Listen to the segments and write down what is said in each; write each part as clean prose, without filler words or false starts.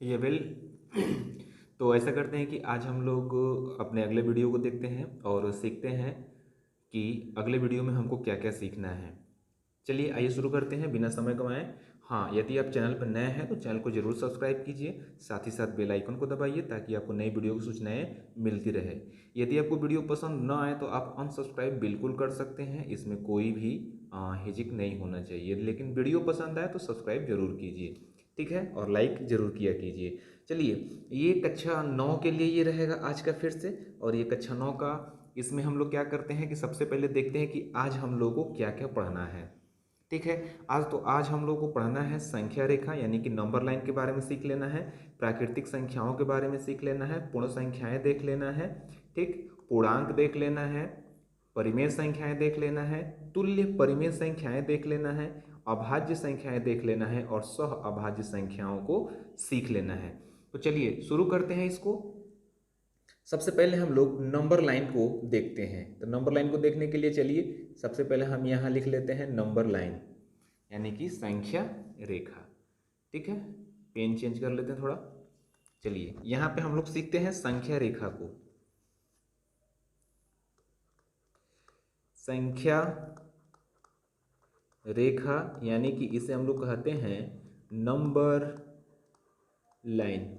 ये वेल तो ऐसा करते हैं कि आज हम लोग अपने अगले वीडियो को देखते हैं और सीखते हैं कि अगले वीडियो में हमको क्या क्या सीखना है। चलिए आइए शुरू करते हैं बिना समय गंवाए। हाँ, यदि आप चैनल पर नए हैं तो चैनल को जरूर सब्सक्राइब कीजिए, साथ ही साथ बेल आइकन को दबाइए ताकि आपको नई वीडियो की सूचनाएं मिलती रहे। यदि आपको वीडियो पसंद न आए तो आप अनसब्सक्राइब बिल्कुल कर सकते हैं, इसमें कोई भी हिचक नहीं होना चाहिए, लेकिन वीडियो पसंद आए तो सब्सक्राइब जरूर कीजिए, ठीक है, और लाइक जरूर किया कीजिए। चलिए, ये कक्षा 9 के लिए ये रहेगा आज का फिर से। और ये कक्षा 9 का इसमें हम लोग क्या करते हैं कि सबसे पहले देखते हैं कि आज हम लोग को क्या क्या पढ़ना है। ठीक है, आज हम लोग को पढ़ना है संख्या रेखा यानी कि नंबर लाइन के बारे में सीख लेना है, प्राकृतिक संख्याओं के बारे में सीख लेना है, पूर्ण संख्याएं देख लेना है, ठीक, पूर्णांक देख लेना है, परिमेय संख्याएं देख लेना है, तुल्य परिमेय संख्याएं देख लेना है, अभाज्य संख्याएं देख लेना है और सह अभाज्य संख्याओं को सीख लेना है। तो चलिए शुरू करते हैं इसको। सबसे पहले हम लोग नंबर लाइन को देखते हैं। तो नंबर लाइन को देखने के लिए चलिए सबसे पहले हम यहाँ लिख लेते हैं नंबर लाइन यानी कि संख्या रेखा। ठीक है, पेन चेंज कर लेते हैं थोड़ा। चलिए यहाँ पे हम लोग सीखते हैं संख्या रेखा को। संख्या रेखा यानी कि इसे हम लोग कहते हैं नंबर लाइन।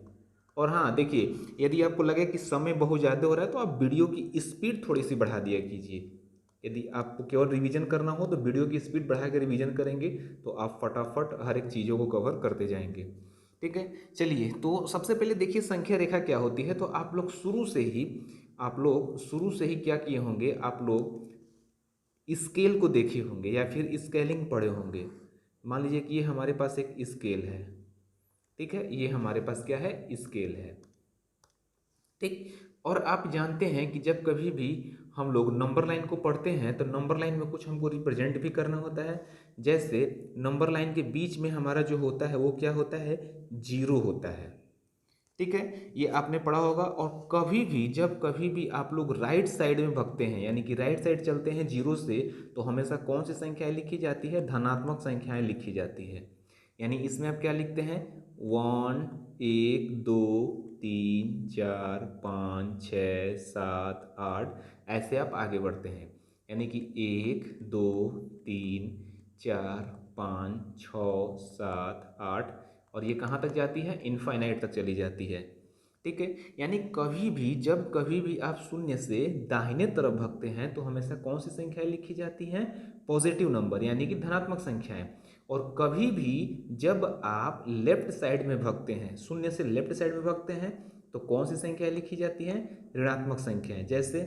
और हाँ देखिए, यदि आपको लगे कि समय बहुत ज़्यादा हो रहा है तो आप वीडियो की स्पीड थोड़ी सी बढ़ा दिया कीजिए। यदि आपको केवल रिवीजन करना हो तो वीडियो की स्पीड बढ़ा के रिवीजन करेंगे तो आप फटाफट हर एक चीज़ों को कवर करते जाएंगे। ठीक है, चलिए तो सबसे पहले देखिए संख्या रेखा क्या होती है। तो आप लोग शुरू से ही क्या किए होंगे, आप लोग स्केल को देखे होंगे या फिर स्केलिंग पढ़े होंगे। मान लीजिए कि ये हमारे पास एक स्केल है, ठीक है, ये हमारे पास क्या है, स्केल है, ठीक। और आप जानते हैं कि जब कभी भी हम लोग नंबर लाइन को पढ़ते हैं तो नंबर लाइन में कुछ हमको रिप्रेजेंट भी करना होता है। जैसे नंबर लाइन के बीच में हमारा जो होता है वो क्या होता है, जीरो होता है, ठीक है, ये आपने पढ़ा होगा। और कभी भी जब कभी भी आप लोग राइट साइड में भगते हैं यानी कि राइट साइड चलते हैं जीरो से, तो हमेशा कौन सी संख्याएं लिखी जाती है, धनात्मक संख्याएं लिखी जाती है। यानी इसमें आप क्या लिखते हैं, 1 1 2 3 4 5 6 7 8, ऐसे आप आगे बढ़ते हैं। यानी कि 1 2 3 4 5 6 7 8, और ये कहाँ तक जाती है, इनफाइनाइट तक चली जाती है। ठीक है, यानी कभी भी जब कभी भी आप शून्य से दाहिने तरफ भगते हैं तो हमेशा कौन सी संख्याएं लिखी जाती हैं, पॉजिटिव नंबर यानी कि धनात्मक संख्याएं। और कभी भी जब आप लेफ्ट साइड में भगते हैं, शून्य से लेफ्ट साइड में भगते हैं, तो कौन सी संख्याएं लिखी जाती हैं, ऋणात्मक संख्याएं। जैसे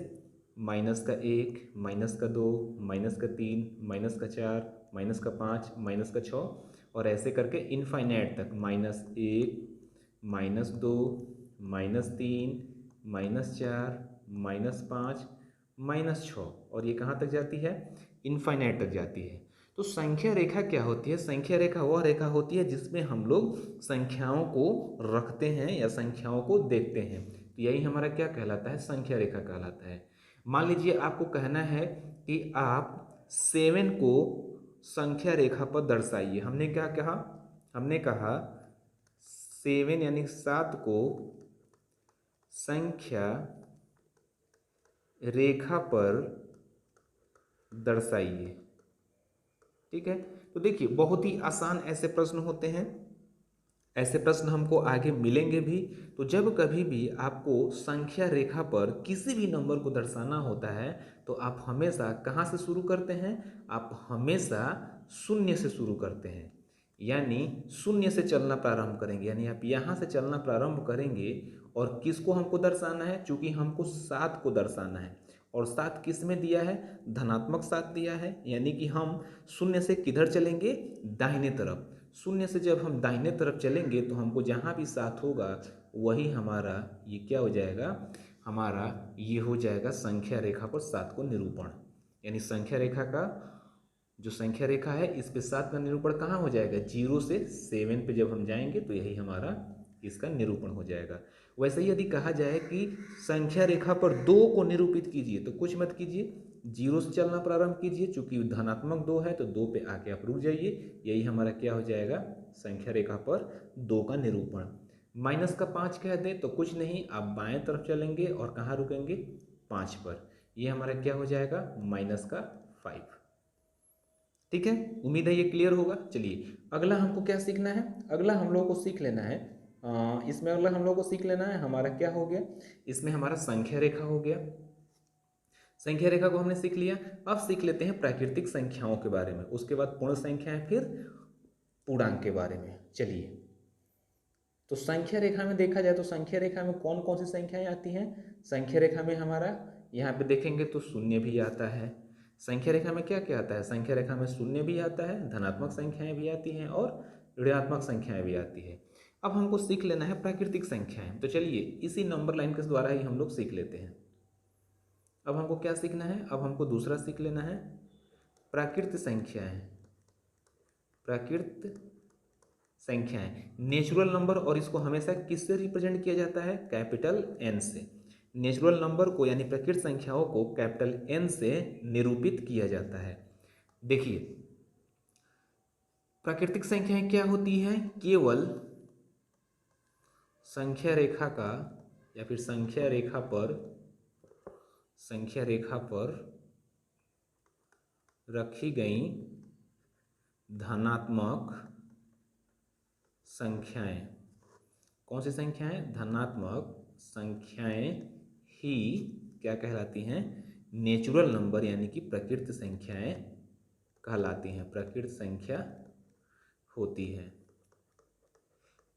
-1, -2, -3, -4, -5, -6, और ऐसे करके इनफाइनाइट तक, -1, -2, -3, -4, -5, -6, और ये कहाँ तक जाती है, इनफाइनाइट तक जाती है। तो संख्या रेखा क्या होती है, संख्या रेखा वह रेखा होती है जिसमें हम लोग संख्याओं को रखते हैं या संख्याओं को देखते हैं। तो यही हमारा क्या कहलाता है, संख्या रेखा कहलाता है। मान लीजिए आपको कहना है कि आप 7 को संख्या रेखा पर दर्शाइए। हमने क्या कहा, हमने कहा 7 यानी 7 को संख्या रेखा पर दर्शाइए। ठीक है, तो देखिए बहुत ही आसान ऐसे प्रश्न होते हैं, ऐसे प्रश्न हमको आगे मिलेंगे भी। तो जब कभी भी आपको संख्या रेखा पर किसी भी नंबर को दर्शाना होता है तो आप हमेशा कहाँ से शुरू करते हैं, आप हमेशा शून्य से शुरू करते हैं। यानी शून्य से चलना प्रारंभ करेंगे, यानी आप यहाँ से चलना प्रारंभ करेंगे। और किसको हमको दर्शाना है, चूंकि हमको 7 को दर्शाना है, और 7 किस में दिया है, धनात्मक 7 दिया है। यानी कि हम शून्य से किधर चलेंगे, दाहिने तरफ। शून्य से जब हम दाहिने तरफ चलेंगे तो हमको जहाँ भी 7 होगा वही हमारा ये क्या हो जाएगा, हमारा ये हो जाएगा संख्या रेखा पर 7 को निरूपण। यानी संख्या रेखा का जो संख्या रेखा है इस पे 7 का निरूपण कहाँ हो जाएगा, 0 से 7 पे जब हम जाएंगे तो यही हमारा इसका निरूपण हो जाएगा। वैसे ही यदि कहा जाए कि संख्या रेखा पर 2 को निरूपित कीजिए तो कुछ मत कीजिए, 0 से चलना प्रारंभ कीजिए। चूंकि धनात्मक 2 है तो 2 पे आके आप रुक जाइए, यही हमारा क्या हो जाएगा, संख्या रेखा पर 2 का निरूपण। माइनस का 5 कह दे तो कुछ नहीं, आप बाएं तरफ चलेंगे और कहाँ रुकेंगे, 5 पर। ये हमारा क्या हो जाएगा, -5। ठीक है, उम्मीद है ये क्लियर होगा। चलिए अगला हमको क्या सीखना है, अगला हम लोगों को सीख लेना है इसमें अगला हम लोगों को सीख लेना है हमारा क्या हो गया, इसमें हमारा संख्या रेखा हो गया। संख्या रेखा को हमने सीख लिया। अब सीख लेते हैं प्राकृतिक संख्याओं के बारे में, उसके बाद पूर्ण संख्याएं, फिर पूर्णांक के बारे में। चलिए, तो संख्या रेखा में देखा जाए तो संख्या रेखा में कौन कौन सी संख्याएं आती हैं। संख्या रेखा में हमारा यहाँ पे देखेंगे तो शून्य भी आता है। संख्या रेखा में क्या क्या आता है, संख्या रेखा में शून्य भी आता है, धनात्मक संख्याएं भी आती हैं और ऋणात्मक संख्याएं भी आती है। अब हमको सीख लेना है प्राकृतिक संख्याएं, तो चलिए इसी नंबर लाइन के द्वारा ही हम लोग सीख लेते हैं। अब हमको क्या सीखना है, अब हमको दूसरा सीख लेना है प्राकृत संख्याएं। प्राकृत संख्याएं नेचुरल नंबर, और इसको हमेशा किससे रिप्रेजेंट किया जाता है, कैपिटल एन से। नेचुरल नंबर को यानी प्राकृत संख्याओं को कैपिटल एन से निरूपित किया जाता है। देखिए प्राकृतिक संख्याएं क्या होती हैं, केवल संख्या रेखा का या फिर संख्या रेखा पर रखी गई धनात्मक संख्याएं। कौन सी संख्याएं, धनात्मक संख्याएं ही क्या कहलाती हैं, नेचुरल नंबर यानी कि प्रकृत संख्याएं कहलाती हैं, प्रकृत संख्या होती है।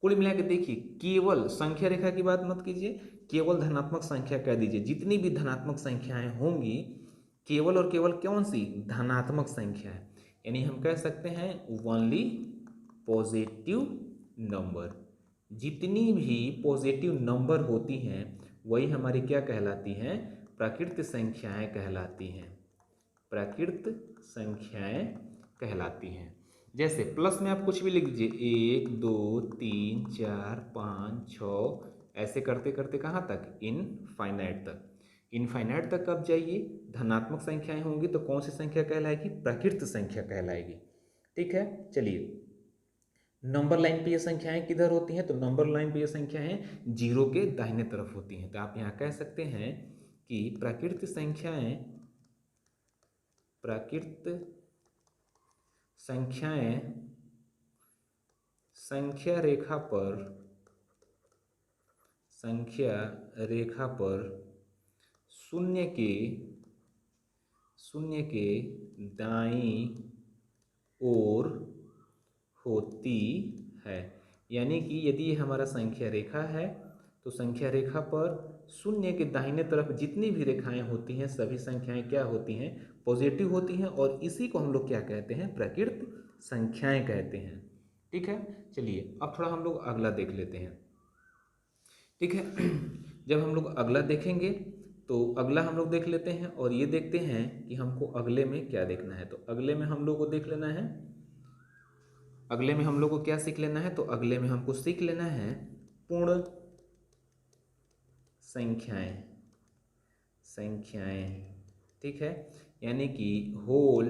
कुल मिला के देखिए, केवल संख्या रेखा की बात मत कीजिए, केवल धनात्मक संख्या कह दीजिए। जितनी भी धनात्मक संख्याएं होंगी, केवल और केवल कौन सी, धनात्मक संख्या है, यानी हम कह सकते हैं ओनली पॉजिटिव नंबर। जितनी भी पॉजिटिव नंबर होती हैं वही हमारी क्या कहलाती हैं, प्राकृत संख्याएं कहलाती हैं, प्राकृत संख्याएं कहलाती हैं। जैसे प्लस में आप कुछ भी लिख दीजिए, 1 2 3 4 5 6, ऐसे करते करते कहाँ तक, इनफाइनाइट तक। इनफाइनाइट तक कब जाइए, धनात्मक संख्याएं होंगी तो कौन सी संख्या कहलाएगी, प्राकृत संख्या कहलाएगी। ठीक है, चलिए नंबर लाइन पे ये संख्याएं किधर होती हैं, तो नंबर लाइन पे ये संख्याएं जीरो के दाहिने तरफ होती हैं। तो आप यहाँ कह सकते हैं कि प्राकृत संख्याएं संख्या रेखा पर शून्य के दाईं ओर होती है। यानी कि यदि ये हमारा संख्या रेखा है तो संख्या रेखा पर शून्य के दाहिने तरफ जितनी भी रेखाएं होती हैं सभी संख्याएं क्या होती हैं, पॉजिटिव होती हैं, और इसी को हम लोग क्या कहते हैं, प्राकृत संख्याएं कहते हैं। ठीक है, चलिए अब थोड़ा हम लोग अगला देख लेते हैं। ठीक है, जब हम लोग अगला देखेंगे तो अगला हम लोग देख लेते हैं और ये देखते हैं कि हमको अगले में क्या देखना है। तो अगले में हम लोग को देख लेना है, अगले में हम लोग को क्या सीख लेना है, तो अगले में हमको सीख लेना है पूर्ण संख्याएं। ठीक है, यानी कि होल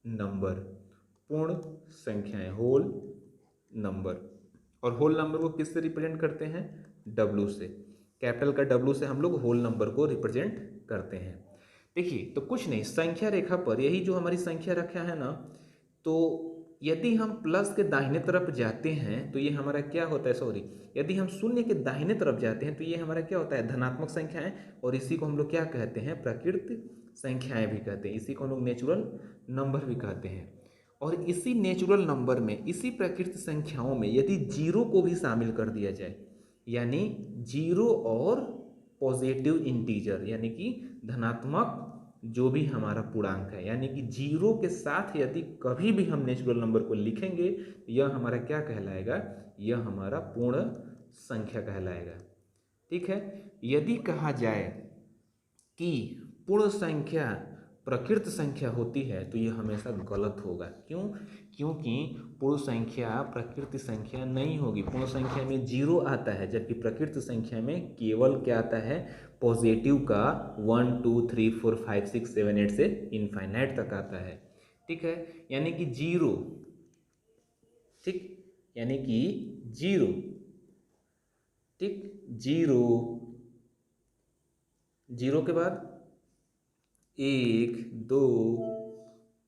नंबर, पूर्ण संख्याएं, होल नंबर। और होल नंबर को किससे रिप्रेजेंट करते हैं, W से। कैपिटल का W से हम लोग होल नंबर को रिप्रेजेंट करते हैं। देखिए तो कुछ नहीं, संख्या रेखा पर यही जो हमारी संख्या रेखा है ना, तो यदि हम प्लस के दाहिने तरफ जाते हैं तो ये हमारा क्या होता है, सॉरी, यदि हम शून्य के दाहिने तरफ जाते हैं तो ये हमारा क्या होता है, धनात्मक संख्याएं, और इसी को हम लोग क्या कहते हैं, प्राकृत संख्याएं भी कहते हैं, इसी को हम लोग नेचुरल नंबर भी कहते हैं। और इसी नेचुरल नंबर में, इसी प्राकृत संख्याओं में यदि जीरो को भी शामिल कर दिया जाए, यानी जीरो और पॉजिटिव इंटीजर, यानी कि धनात्मक जो भी हमारा पूर्णांक है, यानी कि जीरो के साथ यदि कभी भी हम नेचुरल नंबर को लिखेंगे, यह हमारा क्या कहलाएगा, यह हमारा पूर्ण संख्या कहलाएगा। ठीक है, यदि कहा जाए कि पूर्ण संख्या प्रकृत संख्या होती है तो यह हमेशा गलत होगा। क्यों, क्योंकि पूर्ण संख्या प्रकृत संख्या नहीं होगी। पूर्ण संख्या में जीरो आता है, जबकि प्रकृत संख्या में केवल क्या आता है, पॉजिटिव का 1 2 3 4 5 6 7 8 से इनफाइनाइट तक आता है। ठीक है, यानी कि जीरो ठीक, यानी कि 0, ठीक, 0, 0 के बाद 1, 2,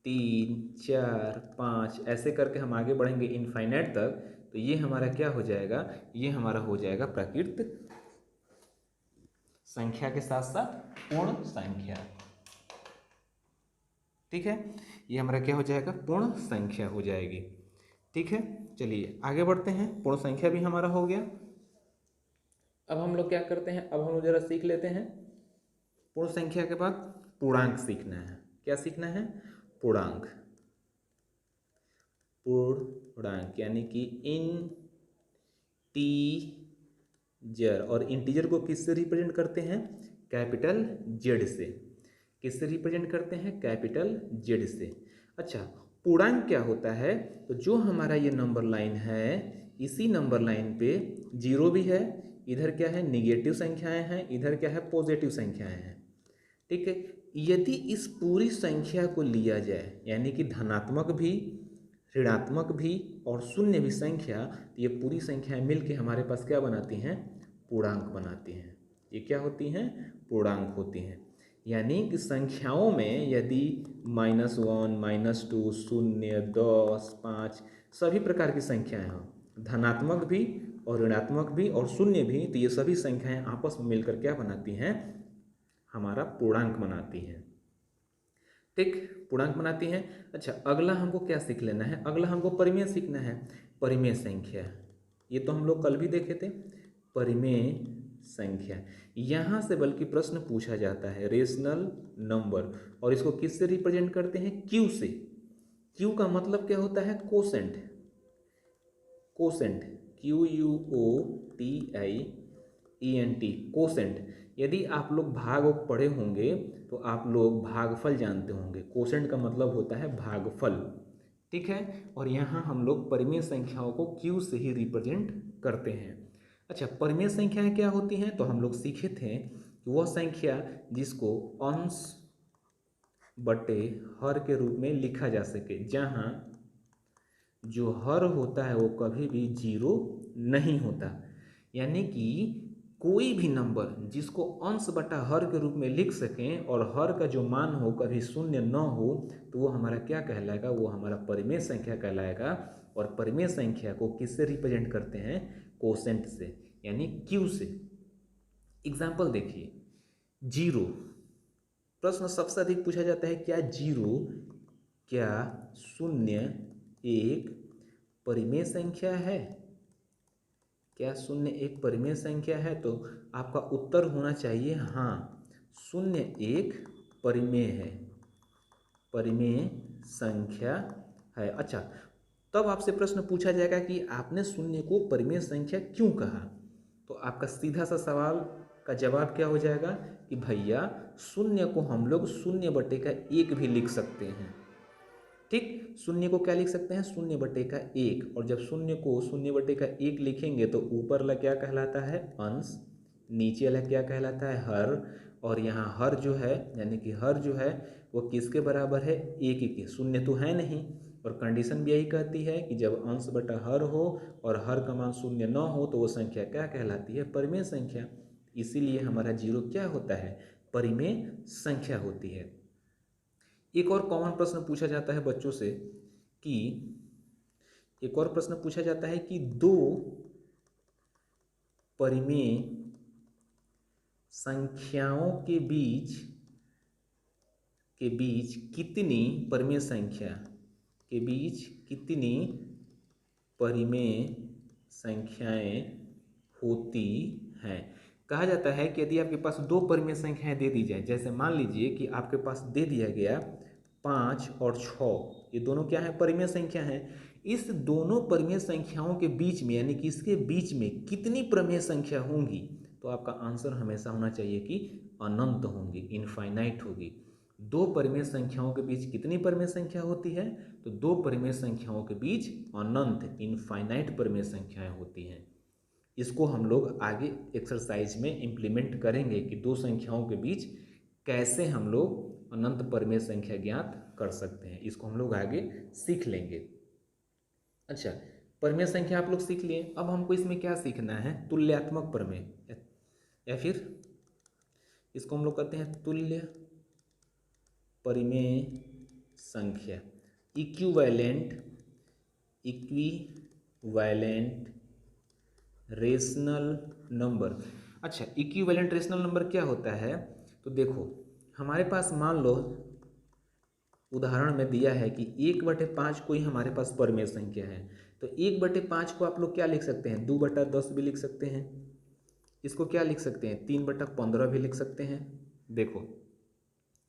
3, 4, 5 ऐसे करके हम आगे बढ़ेंगे इनफाइनाइट तक। तो ये हमारा क्या हो जाएगा, ये हमारा हो जाएगा प्राकृत संख्या के साथ साथ पूर्ण संख्या। ठीक है, ये हमारा क्या हो जाएगा, पूर्ण संख्या हो जाएगी। ठीक है, चलिए आगे बढ़ते हैं। पूर्ण संख्या भी हमारा हो गया। अब हम लोग क्या करते हैं, अब हम लोग जरा सीख लेते हैं। पूर्ण संख्या के बाद पूर्णांक सीखना है। क्या सीखना है, पूर्णांक। पूर्णांक यानी कि इंटीजर, और इंटीजर को किससे रिप्रेजेंट करते हैं, कैपिटल जेड से। किससे रिप्रेजेंट करते हैं, कैपिटल जेड से। अच्छा, पूर्णांक क्या होता है, तो जो हमारा ये नंबर लाइन है, इसी नंबर लाइन पे 0 भी है, इधर क्या है, निगेटिव संख्याएं हैं, इधर क्या है, पॉजिटिव संख्याएं हैं। ठीक है, यदि इस पूरी संख्या को लिया जाए, यानी कि धनात्मक भी, ऋणात्मक भी और शून्य भी संख्या, तो ये पूरी संख्याएं मिलके हमारे पास क्या बनाती हैं, पूर्णांक बनाती हैं। ये क्या होती हैं, पूर्णांक होती हैं। यानी कि संख्याओं में यदि -1, -2, 0, 10, 5 सभी प्रकार की संख्याएं हों, धनात्मक भी और ऋणात्मक भी और शून्य भी, तो ये सभी संख्याएं आपस में मिलकर क्या बनाती हैं, हमारा पूर्णांक बनाती हैं। ठीक, पूर्णांक बनाती हैं। अच्छा, अगला हमको क्या सीख लेना है, अगला हमको परिमेय सीखना है। परिमेय संख्या, ये तो हम लोग कल भी देखे थे। परिमेय संख्या, यहाँ से बल्कि प्रश्न पूछा जाता है, रेशनल नंबर, और इसको किससे रिप्रेजेंट करते हैं, क्यू से। क्यू का मतलब क्या होता है, कोसेंट। Quotient, QUOTIENT, quotient. यदि आप लोग भाग पढ़े होंगे तो आप लोग भागफल जानते होंगे। कोसेंट का मतलब होता है भागफल। ठीक है, और यहाँ हम लोग परिमेय संख्याओं को क्यू से ही रिप्रेजेंट करते हैं। अच्छा, परिमेय संख्याएं क्या होती हैं, तो हम लोग सीखे थे कि वह संख्या जिसको अंश बटे हर के रूप में लिखा जा सके, जहाँ जो हर होता है वो कभी भी 0 नहीं होता। यानी कि कोई भी नंबर जिसको अंश बटा हर के रूप में लिख सकें और हर का जो मान हो कभी शून्य न हो, तो वो हमारा क्या कहलाएगा, वो हमारा परिमेय संख्या कहलाएगा। और परिमेय संख्या को किससे रिप्रेजेंट करते हैं, कोसेंट से, यानी क्यू से। एग्जाम्पल देखिए, 0, प्रश्न सबसे अधिक पूछा जाता है, क्या 0, क्या 0 एक परिमेय संख्या है, क्या 0 एक परिमेय संख्या है। तो आपका उत्तर होना चाहिए हाँ, 0 एक परिमेय है, परिमेय संख्या है। अच्छा, तब आपसे प्रश्न पूछा जाएगा कि आपने 0 को परिमेय संख्या क्यों कहा, तो आपका सीधा सा सवाल का जवाब क्या हो जाएगा कि भैया 0 को हम लोग 0/1 भी लिख सकते हैं। ठीक, 0 को क्या लिख सकते हैं, 0/1, और जब 0 को 0/1 लिखेंगे तो ऊपर वाला क्या कहलाता है, अंश, नीचे वाला क्या कहलाता है, हर। और यहाँ हर जो है, यानी कि हर जो है वो किसके बराबर है, 1 के। 0 तो है नहीं, और कंडीशन भी यही कहती है कि जब अंश बटा हर हो और हर का मान 0 न हो तो वो संख्या क्या कहलाती है, परिमेय संख्या। इसीलिए हमारा 0 क्या होता है, परिमेय संख्या होती है। एक और कॉमन प्रश्न पूछा जाता है बच्चों से कि, एक और प्रश्न पूछा जाता है कि 2 परिमेय संख्याओं के बीच कितनी परिमेय संख्या के बीच कितनी परिमेय संख्याएं होती हैं। कहा जाता है कि यदि आपके पास 2 परिमेय संख्याएं दे दी जाए, जैसे मान लीजिए कि आपके पास दे दिया गया 5 और 6, ये दोनों क्या है, परिमेय संख्या हैं। इस दोनों परिमेय संख्याओं के बीच में, यानी कि इसके बीच में कितनी परिमेय संख्या होंगी, तो आपका आंसर हमेशा होना चाहिए कि अनंत होंगी, इनफाइनाइट होगी। 2 परिमेय संख्याओं के बीच कितनी परिमेय संख्या होती है, तो 2 परिमेय संख्याओं के बीच अनंत, इनफाइनाइट परिमेय संख्याएं होती हैं। इसको हम लोग आगे एक्सरसाइज में इम्प्लीमेंट करेंगे कि 2 संख्याओं के बीच कैसे हम लोग अनंत परिमेय संख्या ज्ञात कर सकते हैं, इसको हम लोग आगे सीख लेंगे। अच्छा, परिमेय संख्या आप लोग सीख लिए। अब हमको इसमें क्या सीखना है, तुल्यात्मक प्रमेय, या फिर इसको हम लोग कहते हैं तुल्य परिमेय संख्या, इक्विवेलेंट रेशनल नंबर। अच्छा, इक्विवेलेंट रेशनल नंबर क्या होता है, तो देखो हमारे पास मान लो उदाहरण में दिया है कि 1/5 कोई हमारे पास परिमेय संख्या है, तो 1/5 को आप लोग क्या लिख सकते हैं, 2/10 भी लिख सकते हैं। इसको क्या लिख सकते हैं, 3/15 भी लिख सकते हैं। देखो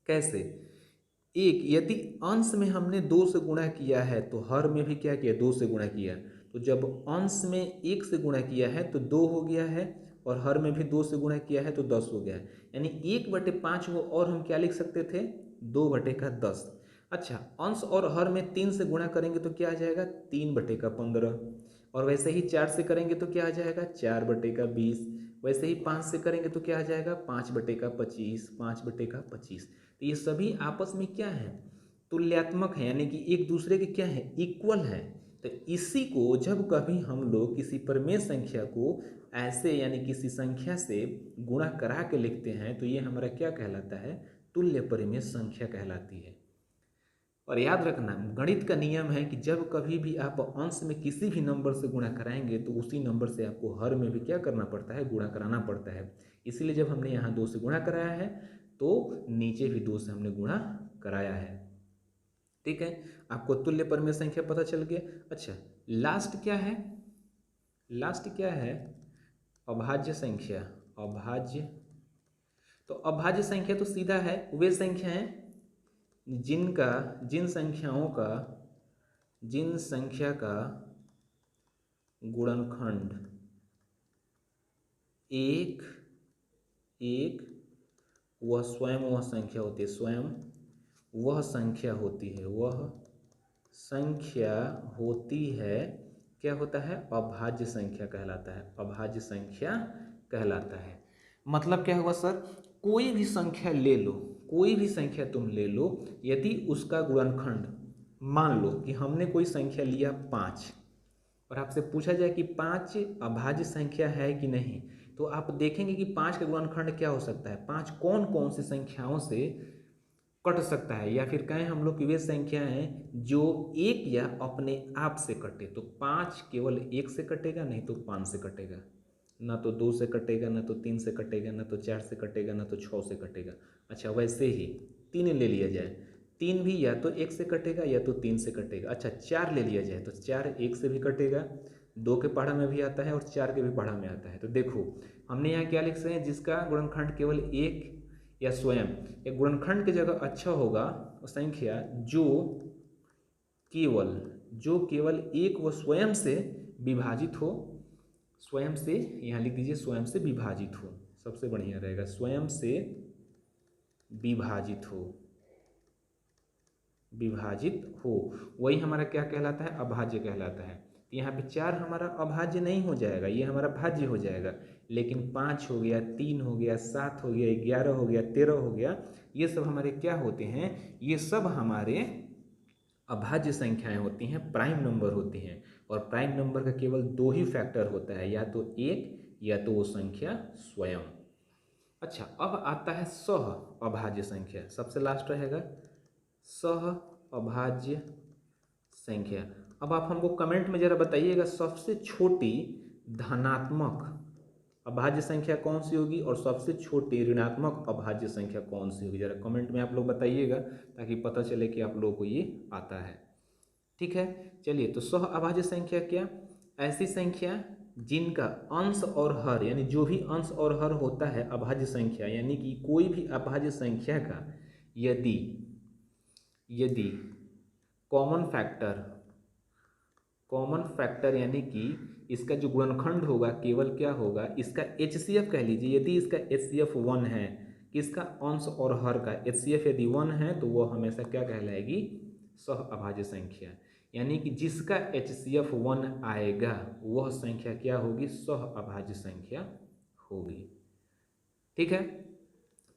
कैसे, एक यदि अंश में हमने 2 से गुणा किया है तो हर में भी क्या किया, 2 से गुणा किया, तो जब अंश में 1 से गुणा किया है तो 2 हो गया है, और हर में भी 2 से गुणा किया है तो 10 हो गया है। यानी 1/5 को और हम क्या लिख सकते थे, 2/10। अच्छा, अंश और हर में 3 से गुणा करेंगे तो क्या आ जाएगा, 3/15। और वैसे ही 4 से करेंगे तो क्या आ जाएगा, 4/20। वैसे ही 5 से करेंगे तो क्या आ जाएगा, 5/25, 5/25। तो ये सभी आपस में क्या है, तुल्यात्मक है, यानी कि एक दूसरे के क्या है, इक्वल है। तो इसी को जब कभी हम लोग किसी परिमेय संख्या को ऐसे यानी किसी संख्या से गुणा करा के लिखते हैं तो ये हमारा क्या कहलाता है, तुल्य परिमेय संख्या कहलाती है। और याद रखना, गणित का नियम है कि जब कभी भी आप अंश में किसी भी नंबर से गुणा कराएंगे तो उसी नंबर से आपको हर में भी क्या करना पड़ता है, गुणा कराना पड़ता है। इसीलिए जब हमने यहाँ 2 से गुणा कराया है तो नीचे भी 2 से हमने गुणा कराया है। ठीक है, आपको तुल्य परिमेय संख्या पता चल गया। अच्छा, लास्ट क्या है, लास्ट क्या है, अभाज्य संख्या। अभाज्य, तो अभाज्य संख्या तो सीधा है, वे संख्या है जिनका जिन संख्या का गुणनखंड एक वह स्वयं वह संख्या होती है, स्वयं वह संख्या होती है, वह संख्या होती है, क्या होता है, अभाज्य संख्या कहलाता है, अभाज्य संख्या कहलाता है। मतलब क्या हुआ सर, कोई भी संख्या ले लो, कोई भी संख्या तुम ले लो, यदि उसका गुणनखंड, मान लो कि हमने कोई संख्या लिया 5 और आपसे पूछा जाए कि 5 अभाज्य संख्या है कि नहीं, तो आप देखेंगे कि 5 का गुणनखंड क्या हो सकता है, 5 कौन कौन सी संख्याओं से कट सकता है, या फिर कहें हम लोग की वे संख्याएं जो एक या अपने आप से कटे। तो 5 केवल 1 से कटेगा, नहीं तो 5 से कटेगा, ना तो 2 से कटेगा, ना तो 3 से कटेगा, ना तो 4 से कटेगा, ना तो 6 से कटेगा। अच्छा, वैसे ही 3 ले लिया जाए, 3 भी या तो 1 से कटेगा या तो 3 से कटेगा। अच्छा, 4 ले लिया जाए तो 4 1 से भी कटेगा, 2 के पढ़ा में भी आता है और 4 के भी पढ़ा में आता है। तो देखो हमने यहाँ क्या लिख सकते हैं, जिसका गुणनखंड केवल 1 या स्वयं, या गुणनखंड की जगह अच्छा होगा संख्या जो केवल एक व स्वयं से विभाजित हो, स्वयं से, यहाँ लिख दीजिए स्वयं से विभाजित हो, सबसे बढ़िया रहेगा, स्वयं से विभाजित हो, वही हमारा क्या कहलाता है, अभाज्य कहलाता है। यहाँ पे 4 हमारा अभाज्य नहीं हो जाएगा, ये हमारा भाज्य हो जाएगा। लेकिन 5 हो गया, 3 हो गया, 7 हो गया, 11 हो गया, 13 हो गया, ये सब हमारे क्या होते हैं, ये सब हमारे अभाज्य संख्याएं होती हैं, प्राइम नंबर होती हैं। और प्राइम नंबर का केवल 2 ही फैक्टर होता है, या तो 1 या तो वो संख्या स्वयं। अच्छा, अब आता है सह अभाज्य संख्या, सबसे लास्ट रहेगा सह अभाज्य संख्या। अब आप हमको कमेंट में जरा बताइएगा, सबसे छोटी धनात्मक अभाज्य संख्या कौन सी होगी और सबसे छोटी ऋणात्मक अभाज्य संख्या कौन सी होगी, जरा कमेंट में आप लोग बताइएगा, ताकि पता चले कि आप लोगों को ये आता है। ठीक है, चलिए, तो सह अभाज्य संख्या क्या, ऐसी संख्या जिनका अंश और हर, यानी जो भी अंश और हर होता है अभाज्य संख्या, यानी कि कोई भी अभाज्य संख्या का यदि कॉमन फैक्टर यानी कि इसका जो गुणनखंड होगा केवल क्या होगा, इसका HCF कह लीजिए, यदि इसका HCF 1 है, किसका, अंश और हर का HCF यदि 1 है तो वो हमेशा क्या कहलाएगी, सह अभाज्य संख्या। यानी कि जिसका HCF 1 आएगा वह संख्या क्या होगी, सह अभाज्य संख्या होगी। ठीक है,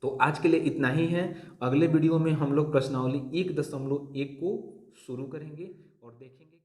तो आज के लिए इतना ही है। अगले वीडियो में हम लोग प्रश्नावली 1.1 को शुरू करेंगे और देखेंगे।